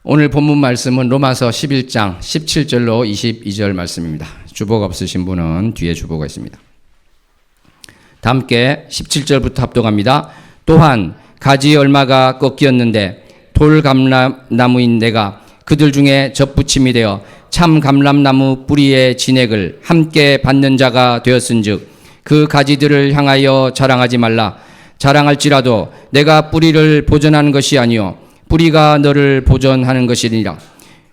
오늘 본문 말씀은 로마서 11장 17절로 22절 말씀입니다. 주보가 없으신 분은 뒤에 주보가 있습니다. 다 함께 17절부터 합독합니다. 또한 가지 얼마가 꺾이었는데 돌감람나무인 내가 그들 중에 젖붙임이 되어 참 감람나무 뿌리의 진액을 함께 받는 자가 되었은즉 그 가지들을 향하여 자랑하지 말라. 자랑할지라도 내가 뿌리를 보존하는 것이 아니요 뿌리가 너를 보존하는 것이니라.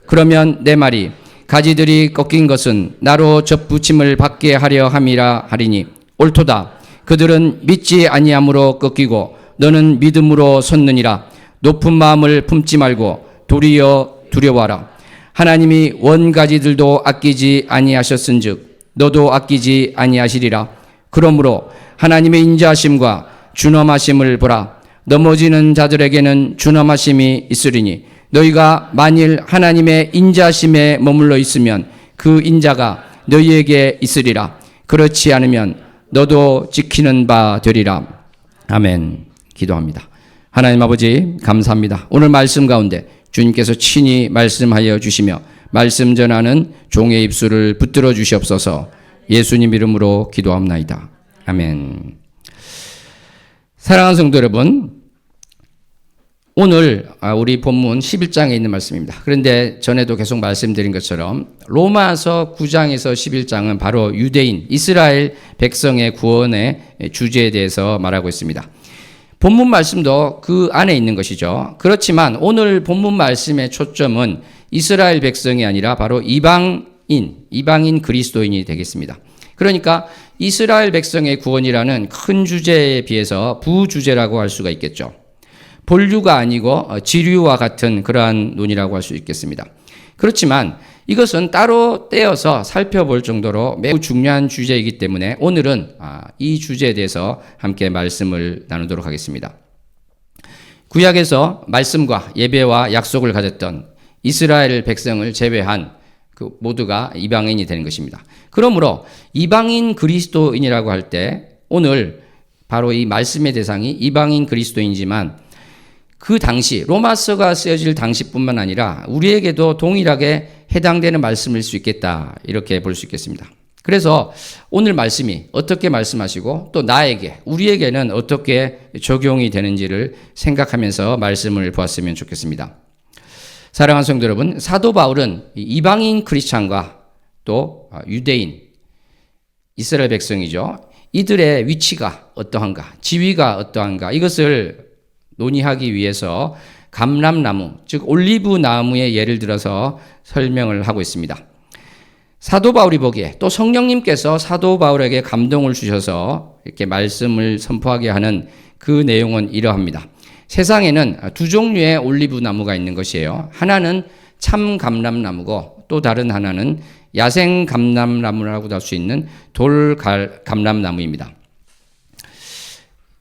그러면 내 말이 가지들이 꺾인 것은 나로 젖붙임을 받게 하려 함이라 하리니 옳도다. 그들은 믿지 아니함으로 꺾이고 너는 믿음으로 섰느니라. 높은 마음을 품지 말고 도리어 두려워하라. 하나님이 원가지들도 아끼지 아니하셨은즉 너도 아끼지 아니하시리라. 그러므로 하나님의 인자하심과 준엄하심을 보라. 넘어지는 자들에게는 준엄하심이 있으리니 너희가 만일 하나님의 인자하심에 머물러 있으면 그 인자가 너희에게 있으리라. 그렇지 않으면 너도 지키는 바 되리라. 아멘. 기도합니다. 하나님 아버지 감사합니다. 오늘 말씀 가운데 주님께서 친히 말씀하여 주시며 말씀 전하는 종의 입술을 붙들어 주시옵소서. 예수님 이름으로 기도합나이다. 아멘. 사랑하는 성도 여러분, 오늘 우리 본문 11장에 있는 말씀입니다. 그런데 전에도 계속 말씀드린 것처럼 로마서 9장에서 11장은 바로 유대인, 이스라엘 백성의 구원의 주제에 대해서 말하고 있습니다. 본문 말씀도 그 안에 있는 것이죠. 그렇지만 오늘 본문 말씀의 초점은 이스라엘 백성이 아니라 바로 이방인 그리스도인이 되겠습니다. 그러니까 이스라엘 백성의 구원이라는 큰 주제에 비해서 부주제라고 할 수가 있겠죠. 본류가 아니고 지류와 같은 그러한 논이라고 할 수 있겠습니다. 그렇지만 이것은 따로 떼어서 살펴볼 정도로 매우 중요한 주제이기 때문에 오늘은 이 주제에 대해서 함께 말씀을 나누도록 하겠습니다. 구약에서 말씀과 예배와 약속을 가졌던 이스라엘 백성을 제외한 그 모두가 이방인이 되는 것입니다. 그러므로 이방인 그리스도인이라고 할 때 오늘 바로 이 말씀의 대상이 이방인 그리스도인이지만 그 당시 로마서가 쓰여질 당시뿐만 아니라 우리에게도 동일하게 해당되는 말씀일 수 있겠다, 이렇게 볼 수 있겠습니다. 그래서 오늘 말씀이 어떻게 말씀하시고 또 나에게, 우리에게는 어떻게 적용이 되는지를 생각하면서 말씀을 보았으면 좋겠습니다. 사랑하는 성도 여러분, 사도 바울은 이방인 크리스찬과 또 유대인, 이스라엘 백성이죠. 이들의 위치가 어떠한가, 지위가 어떠한가, 이것을 논의하기 위해서 감람나무, 즉 올리브 나무의 예를 들어서 설명을 하고 있습니다. 사도 바울이 보기에 또 성령님께서 사도 바울에게 감동을 주셔서 이렇게 말씀을 선포하게 하는 그 내용은 이러합니다. 세상에는 두 종류의 올리브 나무가 있는 것이에요. 하나는 참 감람나무고 또 다른 하나는 야생 감람나무라고도 할 수 있는 돌 감람나무입니다.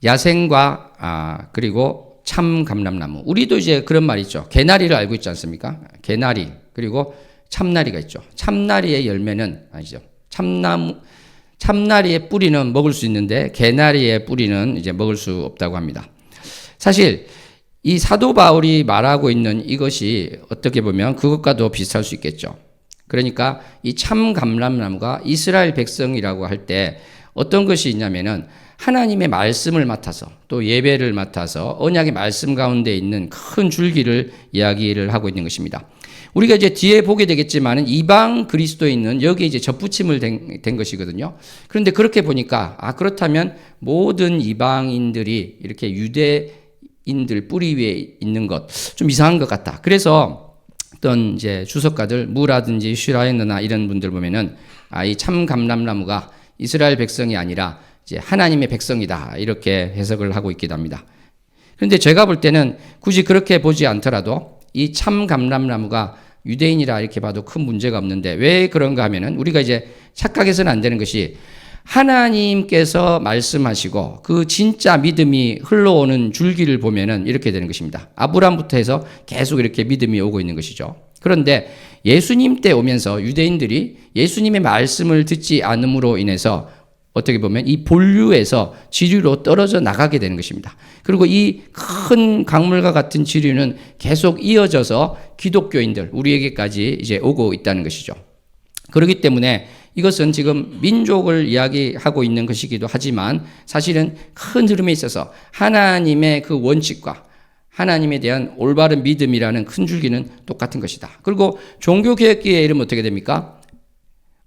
야생과 그리고 참 감람나무. 우리도 이제 그런 말 있죠. 개나리를 알고 있지 않습니까? 개나리 그리고 참나리가 있죠. 참나리의 열매는 아니죠. 참나리의 뿌리는 먹을 수 있는데 개나리의 뿌리는 이제 먹을 수 없다고 합니다. 사실 이 사도 바울이 말하고 있는 이것이 어떻게 보면 그것과도 비슷할 수 있겠죠. 그러니까 이 참 감람나무가 이스라엘 백성이라고 할 때 어떤 것이 있냐면은 하나님의 말씀을 맡아서 또 예배를 맡아서 언약의 말씀 가운데 있는 큰 줄기를 이야기를 하고 있는 것입니다. 우리가 이제 뒤에 보게 되겠지만은 이방 그리스도인은 여기 이제 접붙임을 된 것이거든요. 그런데 그렇게 보니까 그렇다면 모든 이방인들이 이렇게 유대인들 뿌리 위에 있는 것 좀 이상한 것 같다. 그래서 어떤 이제 주석가들 무라든지 슈라이너나 이런 분들 보면은 이 참 감람나무가 이스라엘 백성이 아니라 이제 하나님의 백성이다, 이렇게 해석을 하고 있기도 합니다. 그런데 제가 볼 때는 굳이 그렇게 보지 않더라도 이 참 감람나무가 유대인이라 이렇게 봐도 큰 문제가 없는데 왜 그런가 하면은 우리가 이제 착각해서는 안 되는 것이 하나님께서 말씀하시고 그 진짜 믿음이 흘러오는 줄기를 보면은 이렇게 되는 것입니다. 아브라함부터 해서 계속 이렇게 믿음이 오고 있는 것이죠. 그런데 예수님 때 오면서 유대인들이 예수님의 말씀을 듣지 않음으로 인해서 어떻게 보면 이 본류에서 지류로 떨어져 나가게 되는 것입니다. 그리고 이 큰 강물과 같은 지류는 계속 이어져서 기독교인들, 우리에게까지 이제 오고 있다는 것이죠. 그렇기 때문에 이것은 지금 민족을 이야기하고 있는 것이기도 하지만 사실은 큰 흐름에 있어서 하나님의 그 원칙과 하나님에 대한 올바른 믿음이라는 큰 줄기는 똑같은 것이다. 그리고 종교개혁기에 이르면 어떻게 됩니까?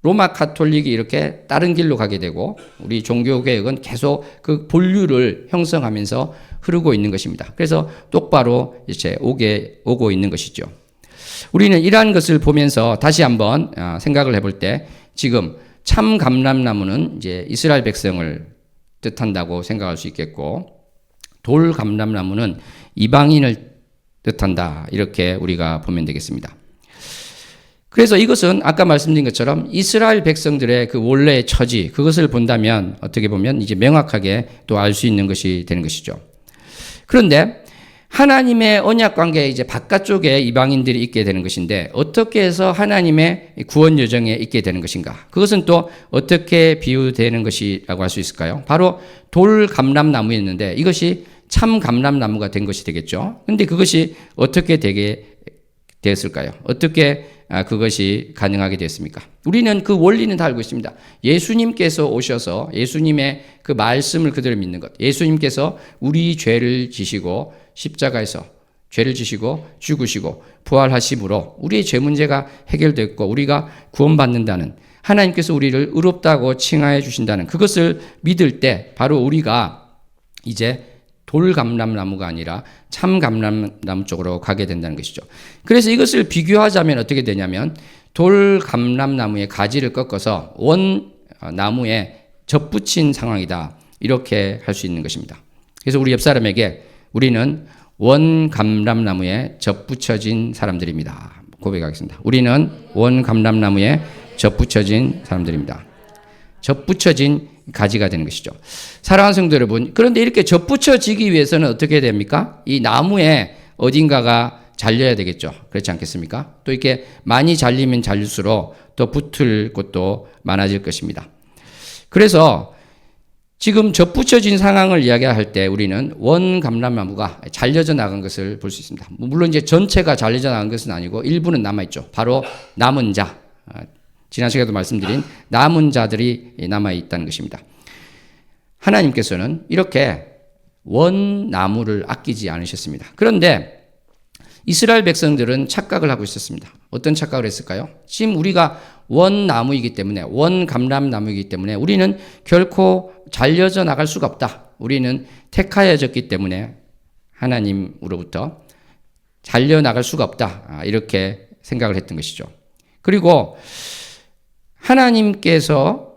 로마 카톨릭이 이렇게 다른 길로 가게 되고 우리 종교개혁은 계속 그 본류를 형성하면서 흐르고 있는 것입니다. 그래서 똑바로 이제 오고 있는 것이죠. 우리는 이러한 것을 보면서 다시 한번 생각을 해볼 때 지금 참 감람나무는 이제 이스라엘 백성을 뜻한다고 생각할 수 있겠고 돌 감람나무는 이방인을 뜻한다. 이렇게 우리가 보면 되겠습니다. 그래서 이것은 아까 말씀드린 것처럼 이스라엘 백성들의 그 원래의 처지, 그것을 본다면 어떻게 보면 이제 명확하게 또 알 수 있는 것이 되는 것이죠. 그런데 하나님의 언약 관계에 이제 바깥쪽에 이방인들이 있게 되는 것인데 어떻게 해서 하나님의 구원 여정에 있게 되는 것인가? 그것은 또 어떻게 비유되는 것이라고 할 수 있을까요? 바로 돌 감람나무였는데 이것이 참 감람나무가 된 것이 되겠죠. 그런데 그것이 어떻게 되게 되었을까요? 어떻게 그것이 가능하게 됐습니까? 우리는 그 원리는 다 알고 있습니다. 예수님께서 오셔서 예수님의 그 말씀을 그대로 믿는 것. 예수님께서 우리 죄를 지시고 십자가에서 죄를 지시고 죽으시고 부활하심으로 우리의 죄 문제가 해결됐고 우리가 구원받는다는 하나님께서 우리를 의롭다고 칭하여 주신다는 그것을 믿을 때 바로 우리가 이제 돌 감람나무가 아니라 참 감람나무 쪽으로 가게 된다는 것이죠. 그래서 이것을 비교하자면 어떻게 되냐면 돌 감람나무의 가지를 꺾어서 원 나무에 접붙인 상황이다. 이렇게 할 수 있는 것입니다. 그래서 우리 옆 사람에게 우리는 원 감람나무에 접붙여진 사람들입니다. 고백하겠습니다. 우리는 원 감람나무에 접붙여진 사람들입니다. 접붙여진 가지가 되는 것이죠. 사랑하는 성도 여러분, 그런데 이렇게 접붙여지기 위해서는 어떻게 됩니까? 이 나무에 어딘가가 잘려야 되겠죠. 그렇지 않겠습니까? 또 이렇게 많이 잘리면 잘릴수록 또 붙을 곳도 많아질 것입니다. 그래서 지금 접붙여진 상황을 이야기할 때 우리는 원 감람나무가 잘려져 나간 것을 볼 수 있습니다. 물론 이제 전체가 잘려져 나간 것은 아니고 일부는 남아있죠. 바로 남은 자. 지난 시간에도 말씀드린 남은 자들이 남아있다는 것입니다. 하나님께서는 이렇게 원 나무를 아끼지 않으셨습니다. 그런데 이스라엘 백성들은 착각을 하고 있었습니다. 어떤 착각을 했을까요? 지금 우리가 원 나무이기 때문에 원 감람나무이기 때문에 우리는 결코 잘려져 나갈 수가 없다. 우리는 택하여졌기 때문에 하나님으로부터 잘려 나갈 수가 없다. 이렇게 생각을 했던 것이죠. 그리고 하나님께서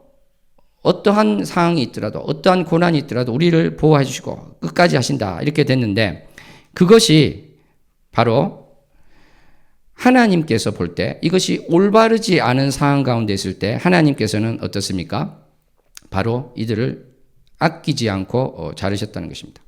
어떠한 상황이 있더라도 어떠한 고난이 있더라도 우리를 보호해 주시고 끝까지 하신다 이렇게 됐는데 그것이 바로 하나님께서 볼 때 이것이 올바르지 않은 상황 가운데 있을 때 하나님께서는 어떻습니까? 바로 이들을 아끼지 않고 자르셨다는 것입니다.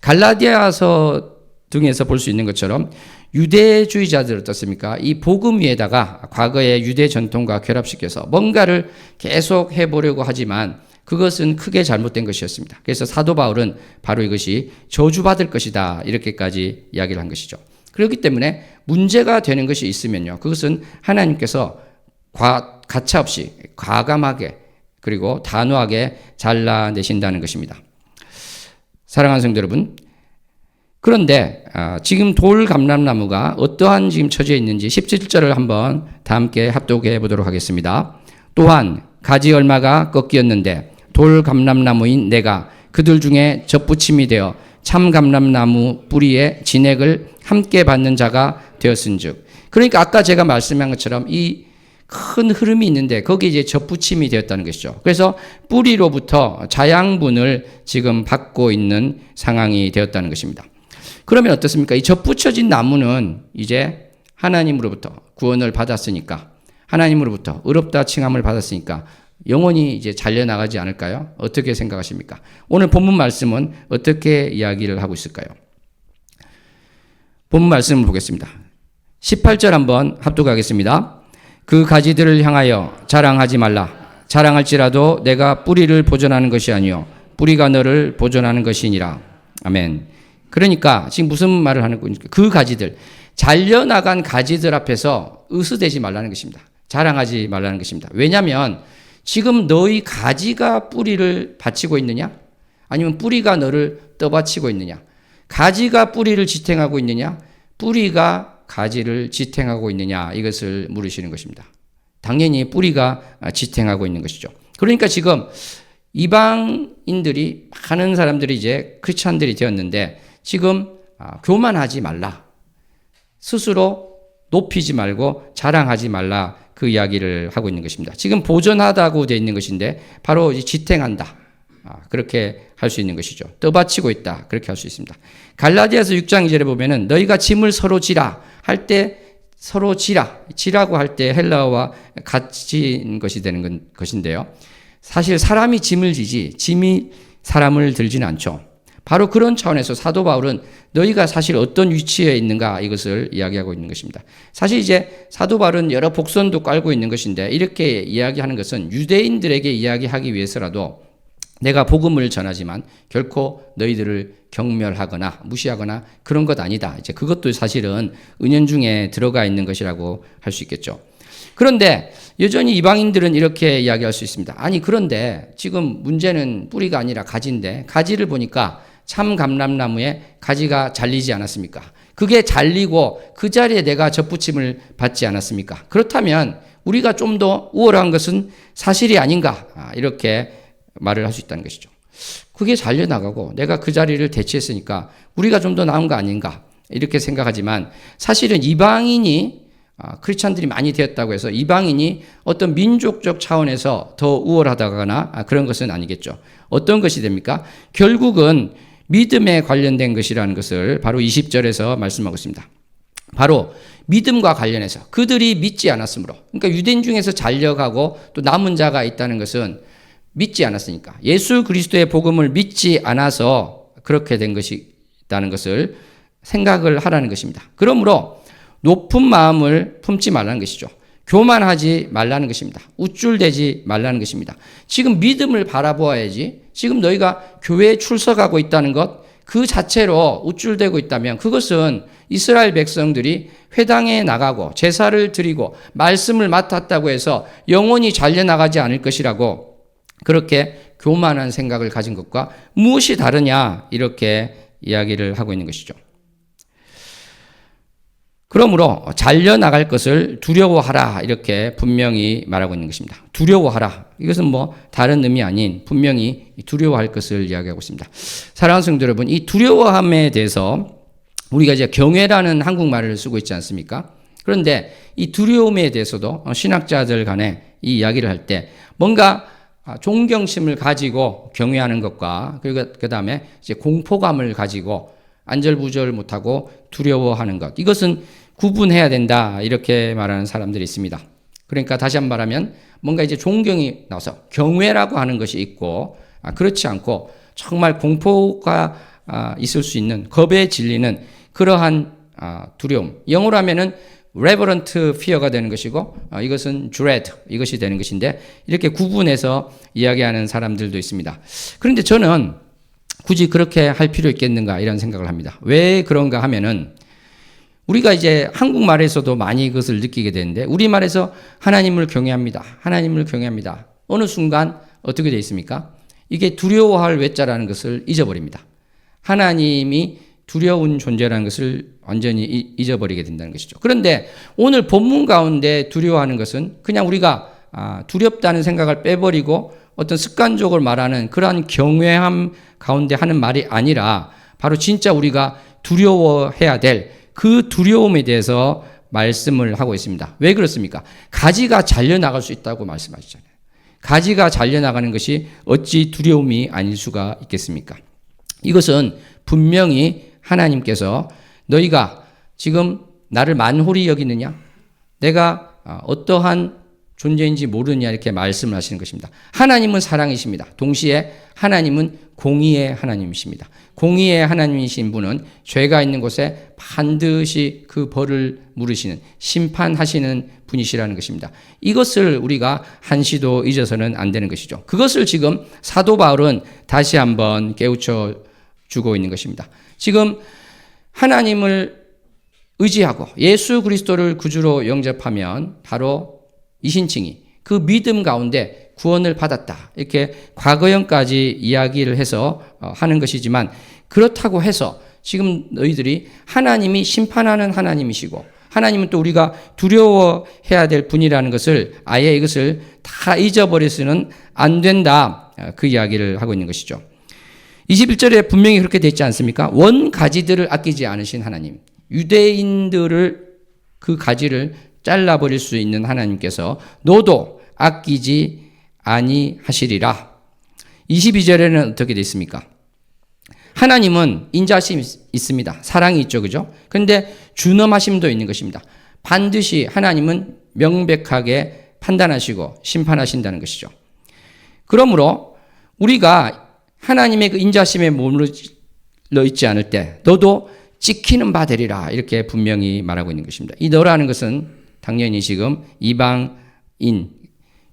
갈라디아서 등에서 볼 수 있는 것처럼 유대주의자들 어떻습니까? 이 복음 위에다가 과거의 유대 전통과 결합시켜서 뭔가를 계속 해보려고 하지만 그것은 크게 잘못된 것이었습니다. 그래서 사도 바울은 바로 이것이 저주받을 것이다 이렇게까지 이야기를 한 것이죠. 그렇기 때문에 문제가 되는 것이 있으면요. 그것은 하나님께서 가차없이 과감하게 그리고 단호하게 잘라내신다는 것입니다. 사랑하는 성도 여러분, 그런데 지금 돌 감람나무가 어떠한 지금 처지에 있는지 17절을 한번 다 함께 합독해 보도록 하겠습니다. 또한 가지 얼마가 꺾이었는데 돌 감람나무인 내가 그들 중에 접붙임이 되어 참 감람나무 뿌리에 진액을 함께 받는 자가 되었은즉. 그러니까 아까 제가 말씀한 것처럼 이 큰 흐름이 있는데 거기에 이제 접붙임이 되었다는 것이죠. 그래서 뿌리로부터 자양분을 지금 받고 있는 상황이 되었다는 것입니다. 그러면 어떻습니까? 이 접붙여진 나무는 이제 하나님으로부터 구원을 받았으니까 하나님으로부터 의롭다 칭함을 받았으니까 영원히 이제 잘려나가지 않을까요? 어떻게 생각하십니까? 오늘 본문 말씀은 어떻게 이야기를 하고 있을까요? 본문 말씀을 보겠습니다. 18절 한번 합독하겠습니다. 그 가지들을 향하여 자랑하지 말라. 자랑할지라도 내가 뿌리를 보존하는 것이 아니요 뿌리가 너를 보존하는 것이니라. 아멘. 그러니까 지금 무슨 말을 하는 겁니까? 그 가지들, 잘려나간 가지들 앞에서 으스대지 말라는 것입니다. 자랑하지 말라는 것입니다. 왜냐하면 지금 너희 가지가 뿌리를 받치고 있느냐? 아니면 뿌리가 너를 떠받치고 있느냐? 가지가 뿌리를 지탱하고 있느냐? 뿌리가 가지를 지탱하고 있느냐? 이것을 물으시는 것입니다. 당연히 뿌리가 지탱하고 있는 것이죠. 그러니까 지금 이방인들이, 많은 사람들이 이제 크리스찬들이 되었는데 지금 교만하지 말라. 스스로 높이지 말고 자랑하지 말라. 그 이야기를 하고 있는 것입니다. 지금 보존하다고 되어 있는 것인데 바로 지탱한다. 그렇게 할 수 있는 것이죠. 떠받치고 있다. 그렇게 할 수 있습니다. 갈라디아서 6장 2절에 보면은 너희가 짐을 서로 지라 할 때 서로 지라고 할 때 헬라어와 같은 것이 되는 것인데요. 사실 사람이 짐을 지지 짐이 사람을 들지는 않죠. 바로 그런 차원에서 사도 바울은 너희가 사실 어떤 위치에 있는가 이것을 이야기하고 있는 것입니다. 사실 이제 사도 바울은 여러 복선도 깔고 있는 것인데 이렇게 이야기하는 것은 유대인들에게 이야기하기 위해서라도 내가 복음을 전하지만 결코 너희들을 경멸하거나 무시하거나 그런 것 아니다. 이제 그것도 사실은 은연중에 들어가 있는 것이라고 할 수 있겠죠. 그런데 여전히 이방인들은 이렇게 이야기할 수 있습니다. 아니 그런데 지금 문제는 뿌리가 아니라 가지인데 가지를 보니까 참 감람나무에 가지가 잘리지 않았습니까? 그게 잘리고 그 자리에 내가 접붙임을 받지 않았습니까? 그렇다면 우리가 좀 더 우월한 것은 사실이 아닌가? 이렇게 말을 할 수 있다는 것이죠. 그게 잘려나가고 내가 그 자리를 대체했으니까 우리가 좀 더 나은 거 아닌가? 이렇게 생각하지만 사실은 이방인이 크리스찬들이 많이 되었다고 해서 이방인이 어떤 민족적 차원에서 더 우월하다거나 그런 것은 아니겠죠. 어떤 것이 됩니까? 결국은 믿음에 관련된 것이라는 것을 바로 20절에서 말씀하고 있습니다. 바로 믿음과 관련해서 그들이 믿지 않았으므로, 그러니까 유대인 중에서 잘려가고 또 남은 자가 있다는 것은 믿지 않았으니까, 예수 그리스도의 복음을 믿지 않아서 그렇게 된 것이라는 것을 생각을 하라는 것입니다. 그러므로 높은 마음을 품지 말라는 것이죠. 교만하지 말라는 것입니다. 우쭐대지 말라는 것입니다. 지금 믿음을 바라보아야지. 지금 너희가 교회에 출석하고 있다는 것, 그 자체로 우쭐대고 있다면 그것은 이스라엘 백성들이 회당에 나가고 제사를 드리고 말씀을 맡았다고 해서 영원히 잘려나가지 않을 것이라고 그렇게 교만한 생각을 가진 것과 무엇이 다르냐 이렇게 이야기를 하고 있는 것이죠. 그러므로 잘려나갈 것을 두려워하라 이렇게 분명히 말하고 있는 것입니다. 두려워하라. 이것은 뭐 다른 의미 아닌 분명히 두려워할 것을 이야기하고 있습니다. 사랑하는 성도 여러분, 이 두려워함에 대해서 우리가 이제 경외라는 한국말을 쓰고 있지 않습니까? 그런데 이 두려움에 대해서도 신학자들 간에 이 이야기를 할 때 뭔가 존경심을 가지고 경외하는 것과 그리고 그다음에 이제 공포감을 가지고 안절부절 못하고 두려워하는 것, 이것은 구분해야 된다 이렇게 말하는 사람들이 있습니다. 그러니까 다시 한번 말하면 뭔가 이제 존경이 나와서 경외라고 하는 것이 있고 그렇지 않고 정말 공포가 있을 수 있는 겁에 질리는 그러한 두려움, 영어로 하면은 reverent fear가 되는 것이고 이것은 dread 이것이 되는 것인데 이렇게 구분해서 이야기하는 사람들도 있습니다. 그런데 저는 굳이 그렇게 할 필요 있겠는가 이런 생각을 합니다. 왜 그런가 하면은 우리가 이제 한국말에서도 많이 그것을 느끼게 되는데 우리말에서 하나님을 경외합니다. 하나님을 경외합니다. 어느 순간 어떻게 되어 있습니까? 이게 두려워할 외자라는 것을 잊어버립니다. 하나님이 두려운 존재라는 것을 완전히 잊어버리게 된다는 것이죠. 그런데 오늘 본문 가운데 두려워하는 것은 그냥 우리가 두렵다는 생각을 빼버리고 어떤 습관적으로 말하는 그러한 경외함 가운데 하는 말이 아니라 바로 진짜 우리가 두려워해야 될 그 두려움에 대해서 말씀을 하고 있습니다. 왜 그렇습니까? 가지가 잘려나갈 수 있다고 말씀하시잖아요. 가지가 잘려나가는 것이 어찌 두려움이 아닐 수가 있겠습니까? 이것은 분명히 하나님께서 너희가 지금 나를 만홀히 여기느냐? 내가 어떠한 존재인지 모르느냐 이렇게 말씀을 하시는 것입니다. 하나님은 사랑이십니다. 동시에 하나님은 공의의 하나님이십니다. 공의의 하나님이신 분은 죄가 있는 곳에 반드시 그 벌을 물으시는, 심판하시는 분이시라는 것입니다. 이것을 우리가 한시도 잊어서는 안 되는 것이죠. 그것을 지금 사도 바울은 다시 한번 깨우쳐 주고 있는 것입니다. 지금 하나님을 의지하고 예수 그리스도를 구주로 영접하면 바로 이신칭이 그 믿음 가운데 구원을 받았다. 이렇게 과거형까지 이야기를 해서 하는 것이지만, 그렇다고 해서 지금 너희들이 하나님이 심판하는 하나님이시고 하나님은 또 우리가 두려워해야 될 분이라는 것을 아예 이것을 다 잊어버려서는 안 된다. 그 이야기를 하고 있는 것이죠. 21절에 분명히 그렇게 되어 있지 않습니까? 원 가지들을 아끼지 않으신 하나님. 유대인들을 그 가지를 잘라버릴 수 있는 하나님께서 너도 아끼지 아니하시리라. 22절에는 어떻게 되어 있습니까? 하나님은 인자심이 있습니다. 사랑이 있죠. 그죠? 그런데 준엄하심도 있는 것입니다. 반드시 하나님은 명백하게 판단하시고 심판하신다는 것이죠. 그러므로 우리가 하나님의 그 인자심에 머물러 있지 않을 때 너도 찍히는 바 되리라, 이렇게 분명히 말하고 있는 것입니다. 이 너라는 것은 당연히 지금 이방인,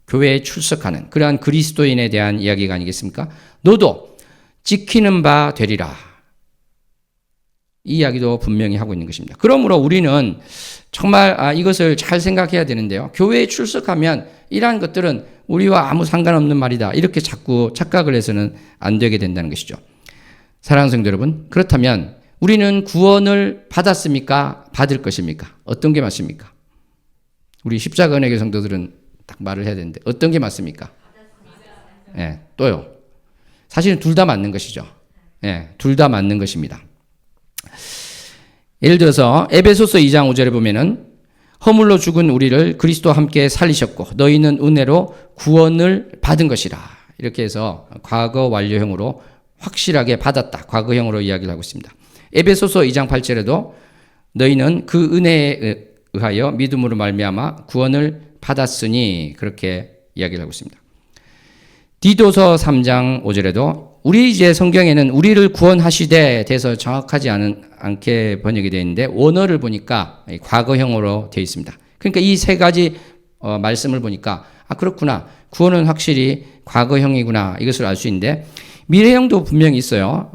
교회에 출석하는 그러한 그리스도인에 대한 이야기가 아니겠습니까? 너도 찍히는 바 되리라, 이 이야기도 분명히 하고 있는 것입니다. 그러므로 우리는 정말 이것을 잘 생각해야 되는데요. 교회에 출석하면 이러한 것들은 우리와 아무 상관없는 말이다, 이렇게 자꾸 착각을 해서는 안 되게 된다는 것이죠. 사랑하는 성도 여러분, 그렇다면 우리는 구원을 받았습니까? 받을 것입니까? 어떤 게 맞습니까? 우리 십자가 은혜교 성도들은 딱 말을 해야 되는데 어떤 게 맞습니까? 네, 또요. 사실은 둘 다 맞는 것이죠. 네, 둘 다 맞는 것입니다. 예를 들어서 에베소서 2장 5절에 보면은 허물로 죽은 우리를 그리스도와 함께 살리셨고 너희는 은혜로 구원을 받은 것이라, 이렇게 해서 과거 완료형으로 확실하게 받았다, 과거형으로 이야기를 하고 있습니다. 에베소서 2장 8절에도 너희는 그 은혜에 의하여 믿음으로 말미암아 구원을 받았으니, 그렇게 이야기를 하고 있습니다. 디도서 3장 5절에도 우리 이제 성경에는 우리를 구원하시되 돼서 정확하지 않게 번역이 되어 있는데 원어를 보니까 과거형으로 되어 있습니다. 그러니까 이 세 가지 말씀을 보니까 그렇구나, 구원은 확실히 과거형이구나, 이것을 알 수 있는데 미래형도 분명히 있어요.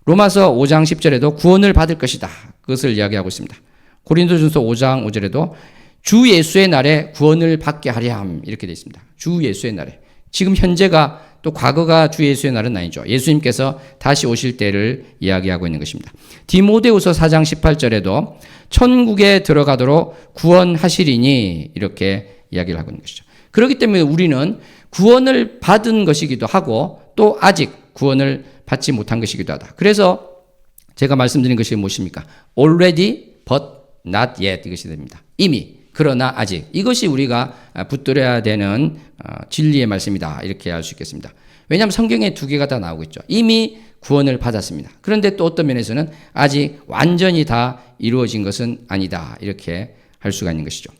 로마서 5장 10절에도 구원을 받을 것이다, 그것을 이야기하고 있습니다. 고린도전서 5장 5절에도 주 예수의 날에 구원을 받게 하려 함, 이렇게 되어 있습니다. 주 예수의 날에. 지금 현재가 또 과거가 주 예수의 날은 아니죠. 예수님께서 다시 오실 때를 이야기하고 있는 것입니다. 디모데후서 4장 18절에도 천국에 들어가도록 구원하시리니, 이렇게 이야기를 하고 있는 것이죠. 그렇기 때문에 우리는 구원을 받은 것이기도 하고 또 아직 구원을 받지 못한 것이기도 하다. 그래서 제가 말씀드린 것이 무엇입니까? already but not yet, 이것이 됩니다. 이미, 그러나 아직. 이것이 우리가 붙들어야 되는 진리의 말씀이다, 이렇게 알 수 있겠습니다. 왜냐하면 성경에 두 개가 다 나오고 있죠. 이미 구원을 받았습니다. 그런데 또 어떤 면에서는 아직 완전히 다 이루어진 것은 아니다, 이렇게 할 수가 있는 것이죠.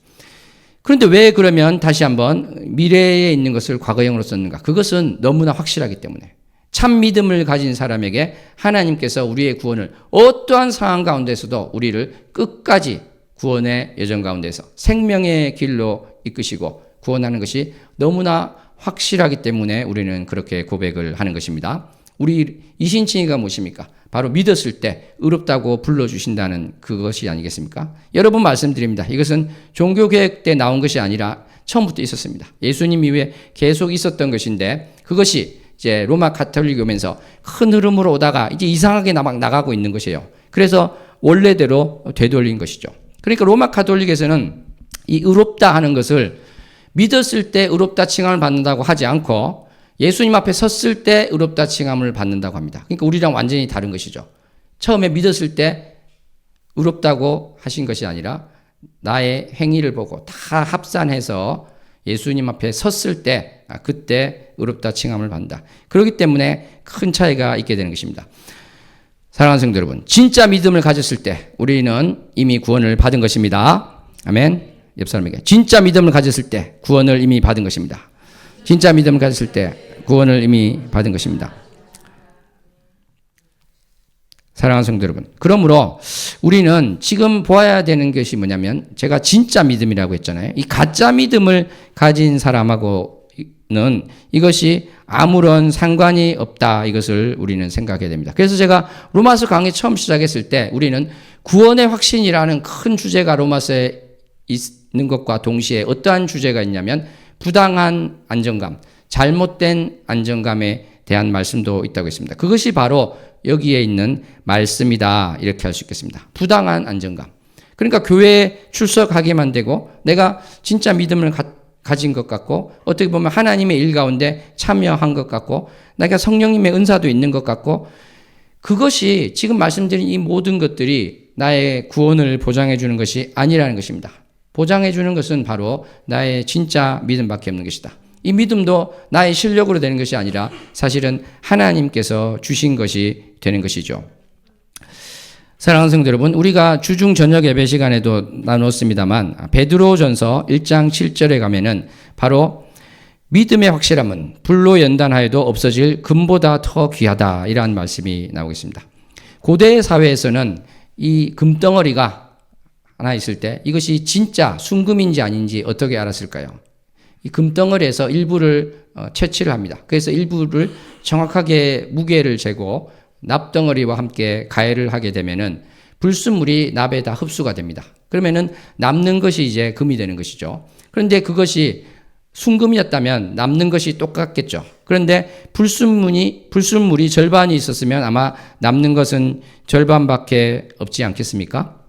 그런데 왜 그러면 다시 한번 미래에 있는 것을 과거형으로 썼는가? 그것은 너무나 확실하기 때문에, 참 믿음을 가진 사람에게 하나님께서 우리의 구원을 어떠한 상황 가운데서도 우리를 끝까지 구원의 여정 가운데서 생명의 길로 이끄시고 구원하는 것이 너무나 확실하기 때문에 우리는 그렇게 고백을 하는 것입니다. 우리 이신칭이가 무엇입니까? 바로 믿었을 때 의롭다고 불러주신다는 그것이 아니겠습니까? 여러 번 말씀드립니다. 이것은 종교개혁 때 나온 것이 아니라 처음부터 있었습니다. 예수님 이후에 계속 있었던 것인데 그것이 이제 로마 가톨릭이 오면서 큰 흐름으로 오다가 이제 이상하게 나가고 있는 것이에요. 그래서 원래대로 되돌린 것이죠. 그러니까 로마 가톨릭에서는 이 의롭다 하는 것을 믿었을 때 의롭다 칭함을 받는다고 하지 않고 예수님 앞에 섰을 때 의롭다 칭함을 받는다고 합니다. 그러니까 우리랑 완전히 다른 것이죠. 처음에 믿었을 때 의롭다고 하신 것이 아니라 나의 행위를 보고 다 합산해서 예수님 앞에 섰을 때 그때 의롭다 칭함을 받는다. 그렇기 때문에 큰 차이가 있게 되는 것입니다. 사랑하는 성도 여러분, 진짜 믿음을 가졌을 때 우리는 이미 구원을 받은 것입니다. 아멘. 옆 사람에게 진짜 믿음을 가졌을 때 구원을 이미 받은 것입니다. 진짜 믿음을 가졌을 때 구원을 이미 받은 것입니다. 사랑하는 성도 여러분, 그러므로 우리는 지금 보아야 되는 것이 뭐냐면, 제가 진짜 믿음이라고 했잖아요. 이 가짜 믿음을 가진 사람하고는 이것이 아무런 상관이 없다, 이것을 우리는 생각해야 됩니다. 그래서 제가 로마서 강의 처음 시작했을 때 우리는 구원의 확신이라는 큰 주제가 로마서에 있는 것과 동시에 어떠한 주제가 있냐면 부당한 안정감, 잘못된 안정감에 대한 말씀도 있다고 했습니다. 그것이 바로 여기에 있는 말씀이다, 이렇게 할 수 있겠습니다. 부당한 안정감. 그러니까 교회에 출석하기만 되고 내가 진짜 믿음을 가진 것 같고, 어떻게 보면 하나님의 일 가운데 참여한 것 같고, 내가 성령님의 은사도 있는 것 같고, 그것이 지금 말씀드린 이 모든 것들이 나의 구원을 보장해 주는 것이 아니라는 것입니다. 보장해 주는 것은 바로 나의 진짜 믿음밖에 없는 것이다. 이 믿음도 나의 실력으로 되는 것이 아니라 사실은 하나님께서 주신 것이 되는 것이죠. 사랑하는 성도 여러분, 우리가 주중 저녁 예배 시간에도 나눴습니다만 베드로전서 1장 7절에 가면은 바로 믿음의 확실함은 불로 연단하여도 없어질 금보다 더 귀하다, 이러한 말씀이 나오겠습니다. 고대 사회에서는 이 금덩어리가 하나 있을 때 이것이 진짜 순금인지 아닌지 어떻게 알았을까요? 이 금덩어리에서 일부를 채취를 합니다. 그래서 일부를 정확하게 무게를 재고 납덩어리와 함께 가해를 하게 되면은 불순물이 납에다 흡수가 됩니다. 그러면은 남는 것이 이제 금이 되는 것이죠. 그런데 그것이 순금이었다면 남는 것이 똑같겠죠. 그런데 불순물이 절반이 있었으면 아마 남는 것은 절반밖에 없지 않겠습니까?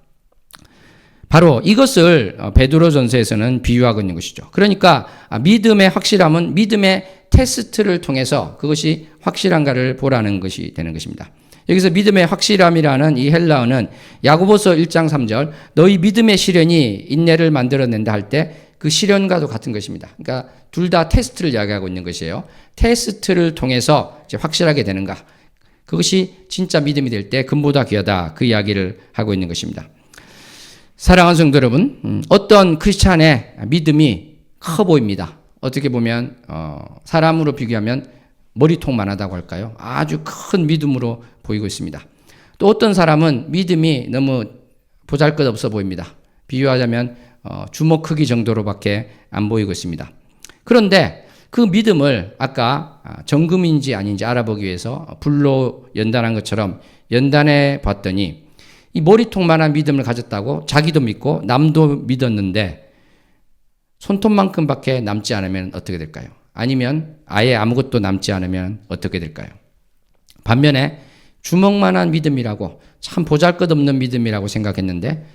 바로 이것을 베드로전서에서는 비유하고 있는 것이죠. 그러니까 믿음의 확실함은 믿음의 테스트를 통해서 그것이 확실한가를 보라는 것이 되는 것입니다. 여기서 믿음의 확실함이라는 이 헬라어는 야고보서 1장 3절 너희 믿음의 시련이 인내를 만들어낸다 할 때 그 시련과도 같은 것입니다. 그러니까 둘 다 테스트를 이야기하고 있는 것이에요. 테스트를 통해서 이제 확실하게 되는가, 그것이 진짜 믿음이 될 때 금보다 귀하다, 그 이야기를 하고 있는 것입니다. 사랑하는 성도 여러분, 어떤 크리스찬의 믿음이 커 보입니다. 어떻게 보면 사람으로 비교하면 머리통만 하다고 할까요? 아주 큰 믿음으로 보이고 있습니다. 또 어떤 사람은 믿음이 너무 보잘것없어 보입니다. 비유하자면 주먹 크기 정도로밖에 안 보이고 있습니다. 그런데 그 믿음을 아까 정금인지 아닌지 알아보기 위해서 불로 연단한 것처럼 연단해 봤더니 이 머리통만한 믿음을 가졌다고 자기도 믿고 남도 믿었는데 손톱만큼밖에 남지 않으면 어떻게 될까요? 아니면 아예 아무것도 남지 않으면 어떻게 될까요? 반면에 주먹만한 믿음이라고, 참 보잘것없는 믿음이라고 생각했는데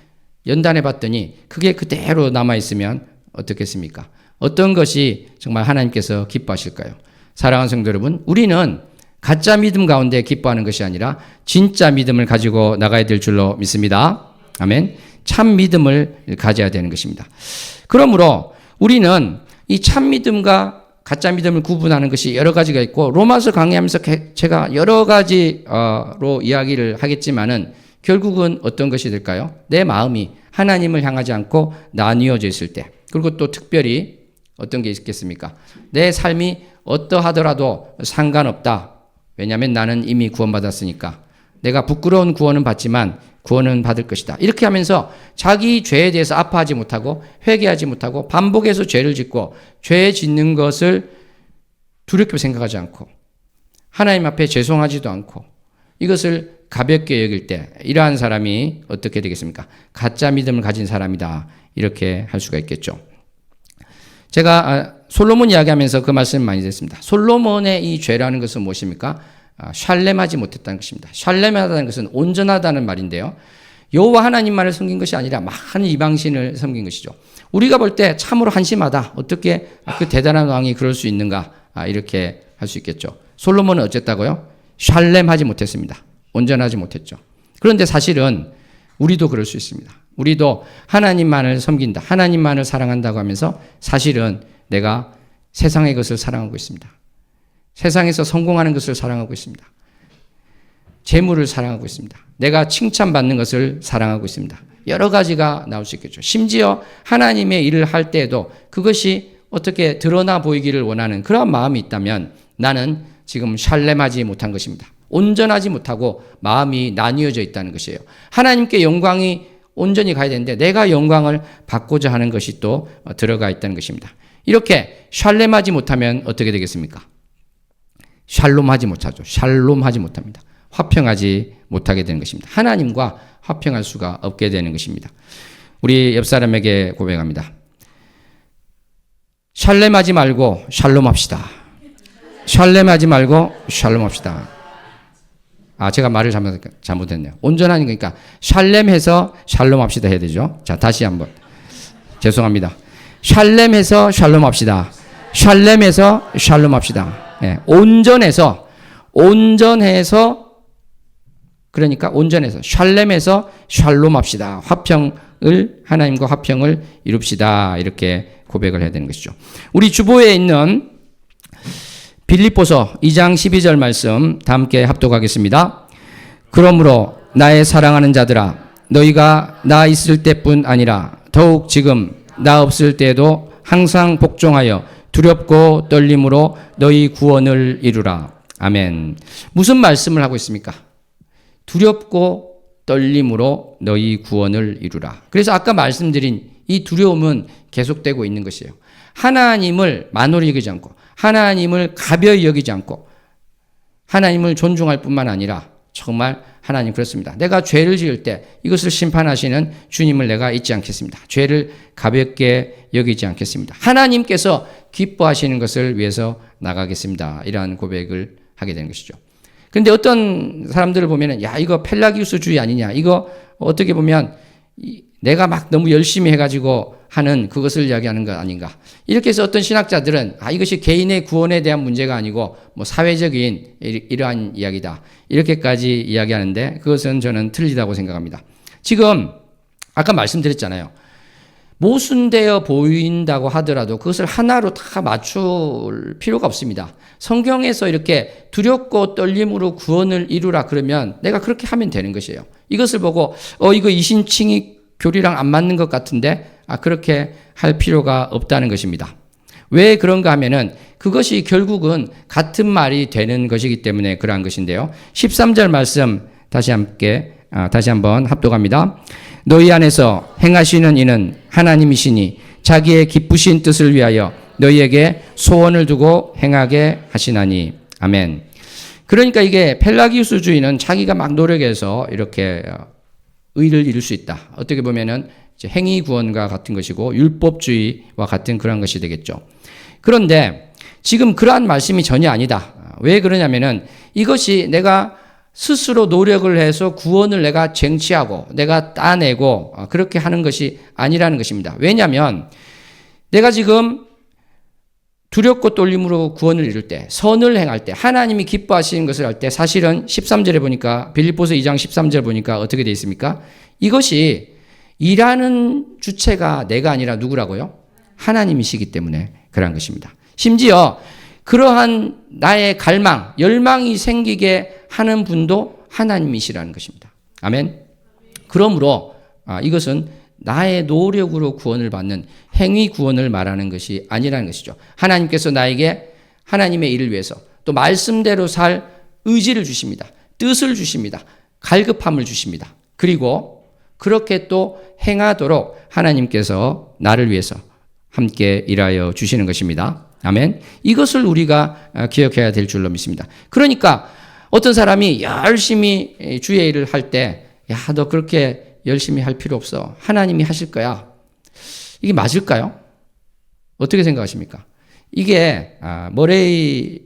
연단해 봤더니 그게 그대로 남아있으면 어떻겠습니까? 어떤 것이 정말 하나님께서 기뻐하실까요? 사랑하는 성도 여러분, 우리는 가짜 믿음 가운데 기뻐하는 것이 아니라 진짜 믿음을 가지고 나가야 될 줄로 믿습니다. 아멘. 참 믿음을 가져야 되는 것입니다. 그러므로 우리는 이 참 믿음과 가짜 믿음을 구분하는 것이 여러 가지가 있고, 로마서 강의하면서 제가 여러 가지로 이야기를 하겠지만은 결국은 어떤 것이 될까요? 내 마음이 하나님을 향하지 않고 나뉘어져 있을 때, 그리고 또 특별히 어떤 게 있겠습니까? 내 삶이 어떠하더라도 상관없다. 왜냐하면 나는 이미 구원받았으니까. 내가 부끄러운 구원은 받지만 구원은 받을 것이다. 이렇게 하면서 자기 죄에 대해서 아파하지 못하고 회개하지 못하고 반복해서 죄를 짓고 죄 짓는 것을 두렵게 생각하지 않고 하나님 앞에 죄송하지도 않고 이것을 가볍게 여길 때 이러한 사람이 어떻게 되겠습니까? 가짜 믿음을 가진 사람이다. 이렇게 할 수가 있겠죠. 제가 솔로몬 이야기하면서 그 말씀 많이 드렸습니다. 솔로몬의 이 죄라는 것은 무엇입니까? 샬렘하지 못했다는 것입니다. 샬렘하다는 것은 온전하다는 말인데요. 여호와 하나님만을 섬긴 것이 아니라 많은 이방신을 섬긴 것이죠. 우리가 볼 때 참으로 한심하다. 어떻게 그 대단한 왕이 그럴 수 있는가? 이렇게 할 수 있겠죠. 솔로몬은 어쨌다고요? 샬렘하지 못했습니다. 온전하지 못했죠. 그런데 사실은 우리도 그럴 수 있습니다. 우리도 하나님만을 섬긴다, 하나님만을 사랑한다고 하면서 사실은 내가 세상의 것을 사랑하고 있습니다. 세상에서 성공하는 것을 사랑하고 있습니다. 재물을 사랑하고 있습니다. 내가 칭찬받는 것을 사랑하고 있습니다. 여러 가지가 나올 수 있겠죠. 심지어 하나님의 일을 할 때에도 그것이 어떻게 드러나 보이기를 원하는 그런 마음이 있다면 나는 지금 샬렘하지 못한 것입니다. 온전하지 못하고 마음이 나뉘어져 있다는 것이에요. 하나님께 영광이 온전히 가야 되는데 내가 영광을 받고자 하는 것이 또 들어가 있다는 것입니다. 이렇게 샬렘하지 못하면 어떻게 되겠습니까? 샬롬하지 못하죠. 샬롬하지 못합니다. 화평하지 못하게 되는 것입니다. 하나님과 화평할 수가 없게 되는 것입니다. 우리 옆 사람에게 고백합니다. 샬렘하지 말고 샬롬합시다. 샬렘하지 말고 샬롬합시다. 제가 말을 잘못했네요. 온전하니 그러니까 샬렘해서 샬롬합시다 해야 되죠. 자, 다시 한번. 죄송합니다. 샬렘해서 샬롬합시다. 샬렘해서 샬롬합시다. 네, 온전해서 그러니까 온전해서 샬렘해서 샬롬합시다. 하나님과 화평을 이룹시다. 이렇게 고백을 해야 되는 것이죠. 우리 주보에 있는 빌립보서 2장 12절 말씀 다 함께 합독하겠습니다. 그러므로 나의 사랑하는 자들아 너희가 나 있을 때뿐 아니라 더욱 지금 나 없을 때에도 항상 복종하여 두렵고 떨림으로 너희 구원을 이루라. 아멘. 무슨 말씀을 하고 있습니까? 두렵고 떨림으로 너희 구원을 이루라. 그래서 아까 말씀드린 이 두려움은 계속되고 있는 것이에요. 하나님을 만홀히 여기지 않고 하나님을 가벼이 여기지 않고 하나님을 존중할 뿐만 아니라 정말 하나님 그렇습니다. 내가 죄를 지을 때 이것을 심판하시는 주님을 내가 잊지 않겠습니다. 죄를 가볍게 여기지 않겠습니다. 하나님께서 기뻐하시는 것을 위해서 나가겠습니다. 이러한 고백을 하게 되는 것이죠. 그런데 어떤 사람들을 보면은 야 이거 펠라기우스주의 아니냐, 이거 어떻게 보면 내가 막 너무 열심히 해가지고 하는 그것을 이야기하는 것 아닌가, 이렇게 해서 어떤 신학자들은 이것이 개인의 구원에 대한 문제가 아니고 뭐 사회적인 이러한 이야기다 이렇게까지 이야기하는데 그것은 저는 틀리다고 생각합니다. 지금 아까 말씀드렸잖아요. 모순되어 보인다고 하더라도 그것을 하나로 다 맞출 필요가 없습니다. 성경에서 이렇게 두렵고 떨림으로 구원을 이루라 그러면 내가 그렇게 하면 되는 것이에요. 이것을 보고 이거 이신칭이 교리랑 안 맞는 것 같은데 그렇게 할 필요가 없다는 것입니다. 왜 그런가 하면은 그것이 결국은 같은 말이 되는 것이기 때문에 그러한 것인데요. 13절 말씀 다시 한번 합독합니다. 너희 안에서 행하시는 이는 하나님이시니 자기의 기쁘신 뜻을 위하여 너희에게 소원을 두고 행하게 하시나니. 아멘. 그러니까 이게 펠라기우스주의는 자기가 막 노력해서 이렇게 의를 이룰 수 있다. 어떻게 보면은 행위 구원과 같은 것이고 율법주의와 같은 그런 것이 되겠죠. 그런데 지금 그러한 말씀이 전혀 아니다. 왜 그러냐면은 이것이 내가 스스로 노력을 해서 구원을 내가 쟁취하고 내가 따내고 그렇게 하는 것이 아니라는 것입니다. 왜냐하면 내가 지금 두렵고 떨림으로 구원을 이룰 때, 선을 행할 때, 하나님이 기뻐하시는 것을 할 때 사실은 13절에 보니까, 빌립보서 2장 13절 보니까 어떻게 되어 있습니까? 이것이 일하는 주체가 내가 아니라 누구라고요? 하나님이시기 때문에 그러한 것입니다. 심지어 그러한 나의 갈망, 열망이 생기게 하는 분도 하나님이시라는 것입니다. 아멘. 그러므로 이것은 나의 노력으로 구원을 받는 행위 구원을 말하는 것이 아니라는 것이죠. 하나님께서 나에게 하나님의 일을 위해서 또 말씀대로 살 의지를 주십니다. 뜻을 주십니다. 갈급함을 주십니다. 그리고 그렇게 또 행하도록 하나님께서 나를 위해서 함께 일하여 주시는 것입니다. 아멘. 이것을 우리가 기억해야 될 줄로 믿습니다. 그러니까 어떤 사람이 열심히 주의 일을 할 때, 너 그렇게 열심히 할 필요 없어. 하나님이 하실 거야. 이게 맞을까요? 어떻게 생각하십니까? 이게 머레이는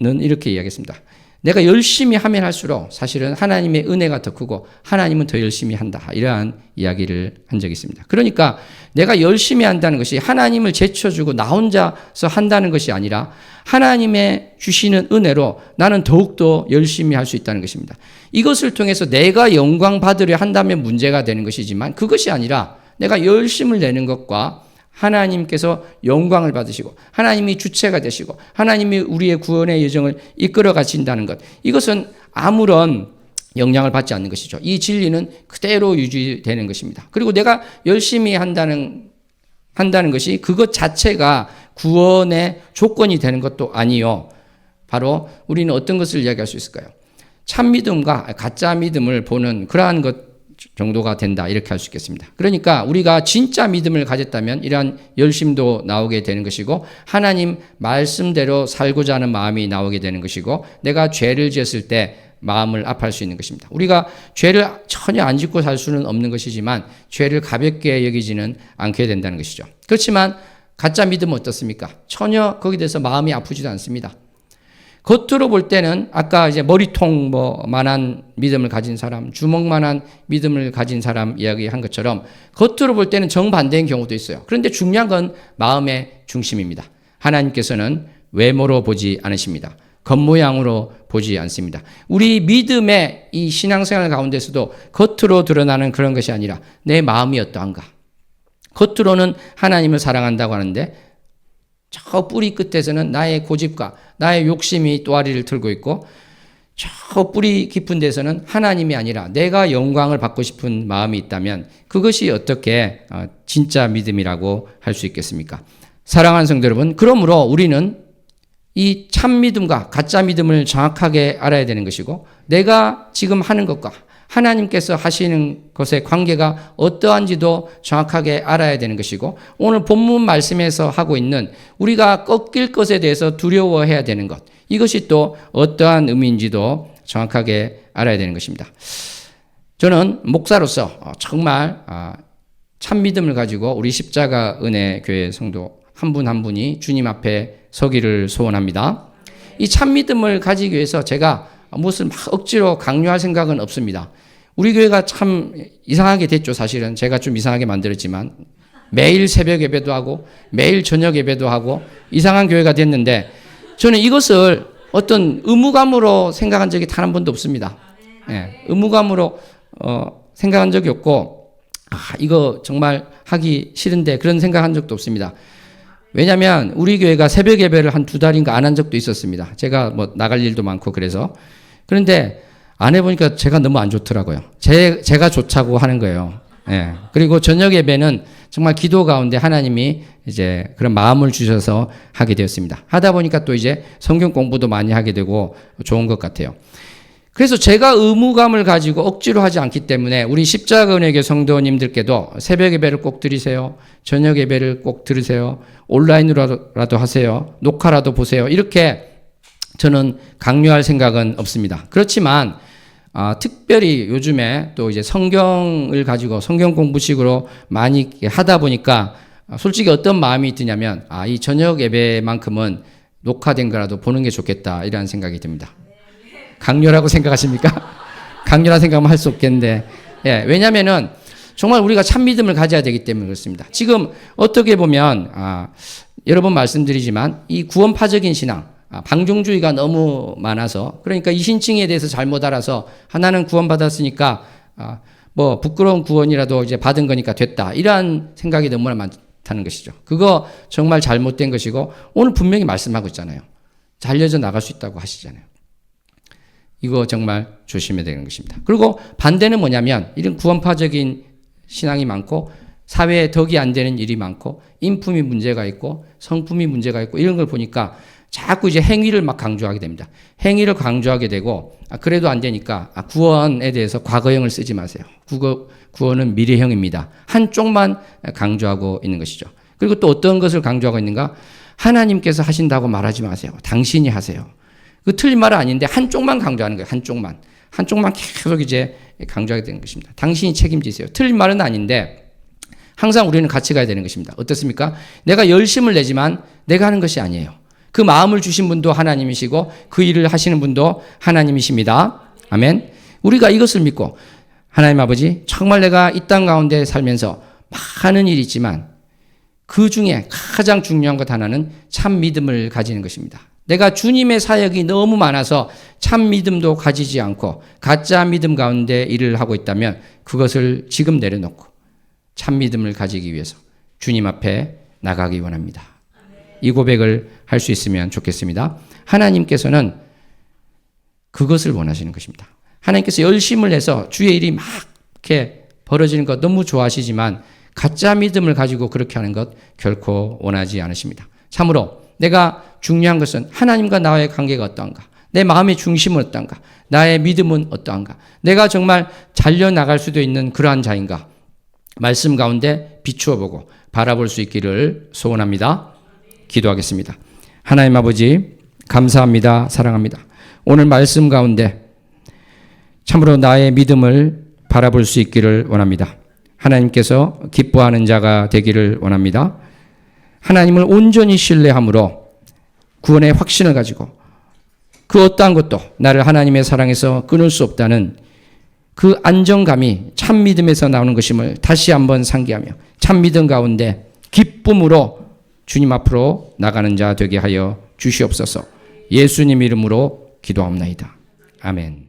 이렇게 이야기했습니다. 내가 열심히 하면 할수록 사실은 하나님의 은혜가 더 크고 하나님은 더 열심히 한다. 이러한 이야기를 한 적이 있습니다. 그러니까 내가 열심히 한다는 것이 하나님을 제쳐주고 나 혼자서 한다는 것이 아니라 하나님의 주시는 은혜로 나는 더욱더 열심히 할 수 있다는 것입니다. 이것을 통해서 내가 영광 받으려 한다면 문제가 되는 것이지만 그것이 아니라 내가 열심을 내는 것과 하나님께서 영광을 받으시고 하나님이 주체가 되시고 하나님이 우리의 구원의 여정을 이끌어 가신다는 것, 이것은 아무런 영향을 받지 않는 것이죠. 이 진리는 그대로 유지되는 것입니다. 그리고 내가 열심히 한다는 것이 그것 자체가 구원의 조건이 되는 것도 아니요. 바로 우리는 어떤 것을 이야기할 수 있을까요? 참 믿음과 가짜 믿음을 보는 그러한 것 정도가 된다, 이렇게 할 수 있겠습니다. 그러니까 우리가 진짜 믿음을 가졌다면 이러한 열심도 나오게 되는 것이고, 하나님 말씀대로 살고자 하는 마음이 나오게 되는 것이고, 내가 죄를 지었을 때 마음을 아파할 수 있는 것입니다. 우리가 죄를 전혀 안 짓고 살 수는 없는 것이지만 죄를 가볍게 여기지는 않게 된다는 것이죠. 그렇지만 가짜 믿음은 어떻습니까? 전혀 거기에 대해서 마음이 아프지도 않습니다. 겉으로 볼 때는 아까 이제 머리통 만한 믿음을 가진 사람, 주먹만한 믿음을 가진 사람 이야기한 것처럼 겉으로 볼 때는 정반대인 경우도 있어요. 그런데 중요한 건 마음의 중심입니다. 하나님께서는 외모로 보지 않으십니다. 겉모양으로 보지 않습니다. 우리 믿음의 이 신앙생활 가운데서도 겉으로 드러나는 그런 것이 아니라 내 마음이 어떠한가. 겉으로는 하나님을 사랑한다고 하는데 저 뿌리 끝에서는 나의 고집과 나의 욕심이 또아리를 틀고 있고, 저 뿌리 깊은 데서는 하나님이 아니라 내가 영광을 받고 싶은 마음이 있다면 그것이 어떻게 진짜 믿음이라고 할 수 있겠습니까? 사랑하는 성도 여러분, 그러므로 우리는 이 참 믿음과 가짜 믿음을 정확하게 알아야 되는 것이고, 내가 지금 하는 것과 하나님께서 하시는 것의 관계가 어떠한지도 정확하게 알아야 되는 것이고, 오늘 본문 말씀에서 하고 있는 우리가 꺾일 것에 대해서 두려워해야 되는 것, 이것이 또 어떠한 의미인지도 정확하게 알아야 되는 것입니다. 저는 목사로서 정말 참 믿음을 가지고 우리 십자가 은혜 교회 성도 한 분 한 분이 주님 앞에 서기를 소원합니다. 이 참 믿음을 가지기 위해서 제가 무엇을 막 억지로 강요할 생각은 없습니다. 우리 교회가 참 이상하게 됐죠. 사실은 제가 좀 이상하게 만들었지만 매일 새벽 예배도 하고 매일 저녁 예배도 하고 이상한 교회가 됐는데, 저는 이것을 어떤 의무감으로 생각한 적이 단 한 번도 없습니다. 예, 의무감으로 생각한 적이 없고, 이거 정말 하기 싫은데 그런 생각한 적도 없습니다. 왜냐하면 우리 교회가 새벽 예배를 한 2달인가 안 한 적도 있었습니다. 제가 나갈 일도 많고 그래서. 그런데 안 해보니까 제가 너무 안 좋더라고요. 제가 좋자고 하는 거예요. 예. 그리고 저녁 예배는 정말 기도 가운데 하나님이 이제 그런 마음을 주셔서 하게 되었습니다. 하다 보니까 또 이제 성경 공부도 많이 하게 되고 좋은 것 같아요. 그래서 제가 의무감을 가지고 억지로 하지 않기 때문에 우리 십자가 은혜교 성도님들께도 새벽 예배를 꼭 드리세요. 저녁 예배를 꼭 들으세요. 온라인으로라도 하세요. 녹화라도 보세요. 이렇게 저는 강요할 생각은 없습니다. 그렇지만 특별히 요즘에 또 이제 성경을 가지고 성경 공부식으로 많이 하다 보니까 솔직히 어떤 마음이 드냐면 이 저녁 예배만큼은 녹화된 거라도 보는 게 좋겠다, 이런 생각이 듭니다. 강요라고 생각하십니까? 강요라 생각하면 할 수 없겠는데, 예, 왜냐면은 정말 우리가 참 믿음을 가져야 되기 때문에 그렇습니다. 지금 어떻게 보면 여러 번 말씀드리지만 이 구원파적인 신앙, 방종주의가 너무 많아서, 그러니까 이신칭에 대해서 잘못 알아서 하나는 구원받았으니까 부끄러운 구원이라도 이제 받은 거니까 됐다, 이러한 생각이 너무나 많다는 것이죠. 그거 정말 잘못된 것이고, 오늘 분명히 말씀하고 있잖아요. 잘려져 나갈 수 있다고 하시잖아요. 이거 정말 조심해야 되는 것입니다. 그리고 반대는 뭐냐면, 이런 구원파적인 신앙이 많고 사회에 덕이 안 되는 일이 많고 인품이 문제가 있고 성품이 문제가 있고 이런 걸 보니까 자꾸 이제 행위를 막 강조하게 됩니다. 행위를 강조하게 되고, 그래도 안 되니까 구원에 대해서 과거형을 쓰지 마세요. 구원은 미래형입니다. 한쪽만 강조하고 있는 것이죠. 그리고 또 어떤 것을 강조하고 있는가? 하나님께서 하신다고 말하지 마세요. 당신이 하세요. 그 틀린 말은 아닌데 한쪽만 강조하는 거예요. 한쪽만 계속 이제 강조하게 되는 것입니다. 당신이 책임지세요. 틀린 말은 아닌데 항상 우리는 같이 가야 되는 것입니다. 어떻습니까? 내가 열심을 내지만 내가 하는 것이 아니에요. 그 마음을 주신 분도 하나님이시고 그 일을 하시는 분도 하나님이십니다. 아멘. 우리가 이것을 믿고, 하나님 아버지, 정말 내가 이 땅 가운데 살면서 많은 일이 있지만 그 중에 가장 중요한 것 하나는 참 믿음을 가지는 것입니다. 내가 주님의 사역이 너무 많아서 참 믿음도 가지지 않고 가짜 믿음 가운데 일을 하고 있다면 그것을 지금 내려놓고 참 믿음을 가지기 위해서 주님 앞에 나가기 원합니다. 이 고백을 할 수 있으면 좋겠습니다. 하나님께서는 그것을 원하시는 것입니다. 하나님께서 열심을 해서 주의 일이 막 이렇게 벌어지는 것 너무 좋아하시지만 가짜 믿음을 가지고 그렇게 하는 것 결코 원하지 않으십니다. 참으로 내가 중요한 것은 하나님과 나와의 관계가 어떠한가, 내 마음의 중심은 어떠한가? 나의 믿음은 어떠한가? 내가 정말 잘려나갈 수도 있는 그러한 자인가? 말씀 가운데 비추어 보고 바라볼 수 있기를 소원합니다. 기도하겠습니다. 하나님 아버지, 감사합니다. 사랑합니다. 오늘 말씀 가운데 참으로 나의 믿음을 바라볼 수 있기를 원합니다. 하나님께서 기뻐하는 자가 되기를 원합니다. 하나님을 온전히 신뢰함으로 구원의 확신을 가지고 그 어떠한 것도 나를 하나님의 사랑에서 끊을 수 없다는 그 안정감이 참 믿음에서 나오는 것임을 다시 한번 상기하며 참 믿음 가운데 기쁨으로 주님 앞으로 나가는 자 되게 하여 주시옵소서. 예수님 이름으로 기도합나이다. 아멘.